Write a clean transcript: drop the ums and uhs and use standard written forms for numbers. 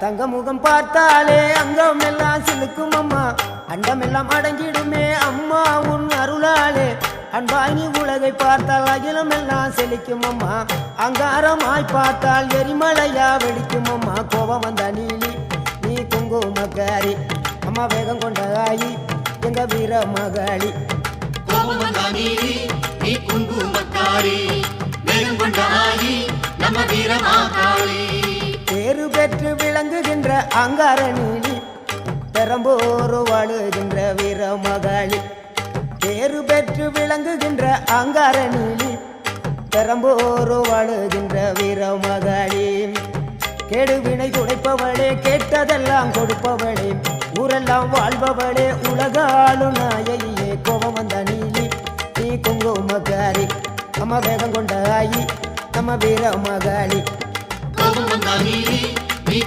தங்க முகம் பார்த்தாலே அங்கம் எல்லாம் சிலுக்கும் அம்மா அண்டமெல்லாம் அடங்கிடுமே அம்மா உன் அருளாலே அன்பாங்கி உலகை பார்த்தால் அகிலம் எல்லாம் செழிக்கும் அம்மா அங்காரமாய் பார்த்தால் எரிமலையா வெடிக்கும் அம்மா கோபம் வந்த நீலி நீ குங்குமக்காரி அம்மா வேகம் கொண்ட ஆயி எங்க வீர மகாளி கோபம் வந்த நீலி நீ குங்குமக்காரி வேகம் கொண்ட ஆயி நம்ம வீர மகாளி பேரு பெற்று விளங்குகின்ற அங்கார நீலி பெரம்போரு வாழுகின்ற வீர மகாளி பேரு பெற்று விளங்குகின்ற அங்கார நீலி பெரம்போரு வாழுகின்ற வீர மகாளி கேடுவினை துடைப்பவளே கேட்டதெல்லாம் கொடுப்பவளே ஊரெல்லாம் வாழ்பவளே உலகாளு நாயகியே கோபம் வந்த நீலி நீ குங்குமக்காரி அம்மா வேகம் கொண்ட ஆயி நம்ம வீர மகாளி கோபம் வந்த நீலி நீ